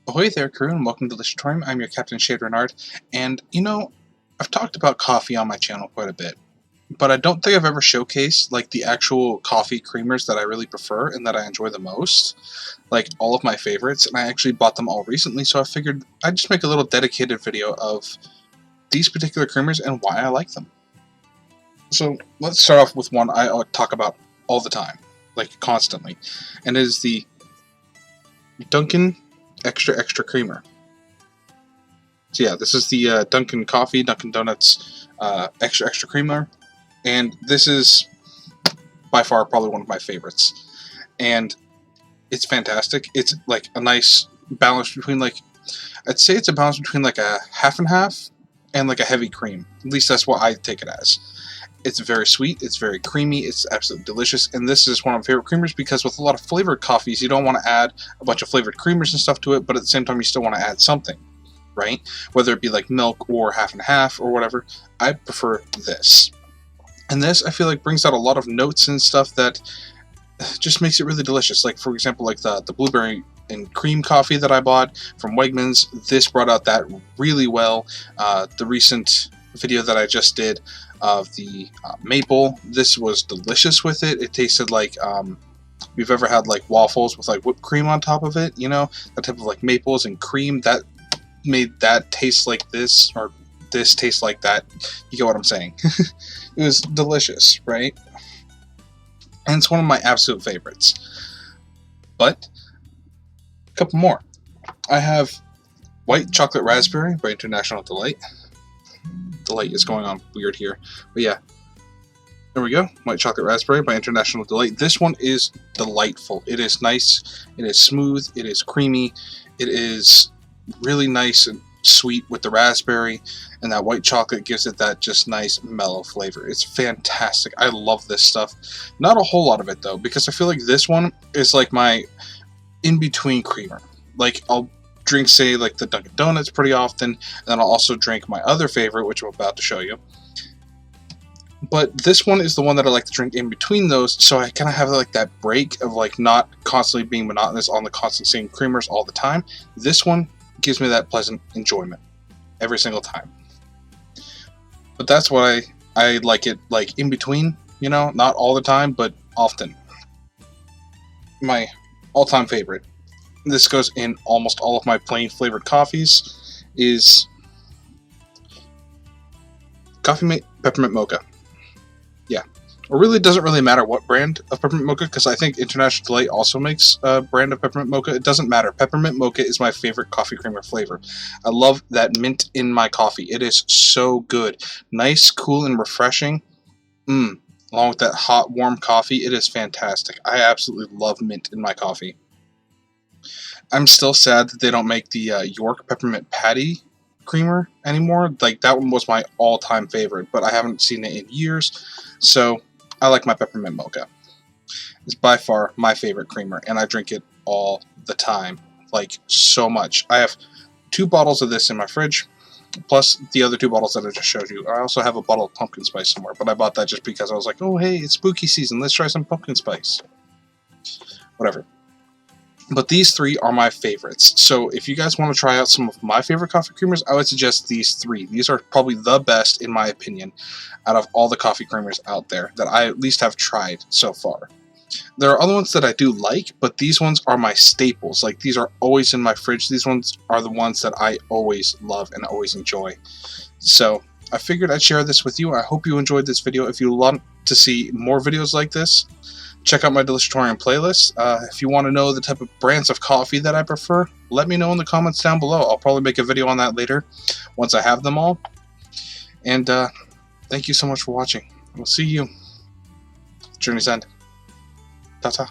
Ahoy there, crew, and welcome to Delishatorium. I'm your captain, Shayde Reynard, and I've talked about coffee on my channel quite a bit, but I don't think I've ever showcased like the actual coffee creamers that I really prefer and that I enjoy the most, like all of my favorites, and I actually bought them all recently, so I figured I'd just make a little dedicated video of these particular creamers and why I like them. So let's start off with one I talk about all the time, like constantly, and it is the Dunkin' Extra Creamer. So yeah, this is the Dunkin' Coffee, Dunkin' Donuts Extra Creamer, and this is by far probably one of my favorites. And it's fantastic. It's like a nice balance between, like, I'd say it's a balance between like a half and half and like a heavy cream. At least that's what I take it as. It's very sweet, it's very creamy, it's absolutely delicious, and this is one of my favorite creamers because with a lot of flavored coffees, you don't want to add a bunch of flavored creamers and stuff to it, but at the same time, you still want to add something, right? Whether it be like milk or half and half or whatever, I prefer this. And this, I feel like, brings out a lot of notes and stuff that just makes it really delicious. Like, for example, like the blueberry and cream coffee that I bought from Wegmans, this brought out that really well. The recent video that I just did of the maple, this was delicious with it. It tasted like you've ever had like waffles with like whipped cream on top of it, you know, that type of like maples and cream that made that taste like this, or this taste like that. You get what I'm saying? It was delicious, right? And it's one of my absolute favorites. But a couple more. I have White Chocolate Raspberry by International Delight. The light is going on weird here, but yeah, there we go. White Chocolate Raspberry by International Delight. This one is delightful. It is nice, it is smooth, it is creamy, it is really nice and sweet with the raspberry, and that white chocolate gives it that just nice mellow flavor. It's fantastic. I love this stuff. Not a whole lot of it though, because I feel like this one is like my in-between creamer. Like, I'll drink, say, like the Dunkin' Donuts pretty often, and then I'll also drink my other favorite, which I'm about to show you. But this one is the one that I like to drink in between those, so I kind of have like that break of like not constantly being monotonous on the constant same creamers all the time. This one gives me that pleasant enjoyment every single time. But that's why I like it, like in between, you know, not all the time, but often. My all-time favorite, this goes in almost all of my plain flavored coffees, is Coffee Mate Peppermint Mocha. Yeah. It really doesn't really matter what brand of peppermint mocha, because I think International Delight also makes a brand of peppermint mocha. It doesn't matter. Peppermint mocha is my favorite coffee creamer flavor. I love that mint in my coffee. It is so good. Nice, cool, and refreshing. Along with that hot, warm coffee, it is fantastic. I absolutely love mint in my coffee. I'm still sad that they don't make the York Peppermint Patty creamer anymore. Like, that one was my all-time favorite, but I haven't seen it in years, so I like my peppermint mocha. It's by far my favorite creamer, and I drink it all the time, like so much. I have 2 bottles of this in my fridge, plus the other 2 bottles that I just showed you. I also have a bottle of pumpkin spice somewhere, but I bought that just because I was like, oh hey, it's spooky season, let's try some pumpkin spice. Whatever. But these 3 are my favorites. So if you guys want to try out some of my favorite coffee creamers, I would suggest these 3. These are probably the best, in my opinion, out of all the coffee creamers out there that I at least have tried so far. There are other ones that I do like, but these ones are my staples. Like, these are always in my fridge. These ones are the ones that I always love and always enjoy. So I figured I'd share this with you. I hope you enjoyed this video. If you want to see more videos like this, check out my Delishatorium playlist. If you want to know the type of brands of coffee that I prefer, let me know in the comments down below. I'll probably make a video on that later, once I have them all. And thank you so much for watching. We'll see you. Journey's End. Ta-ta.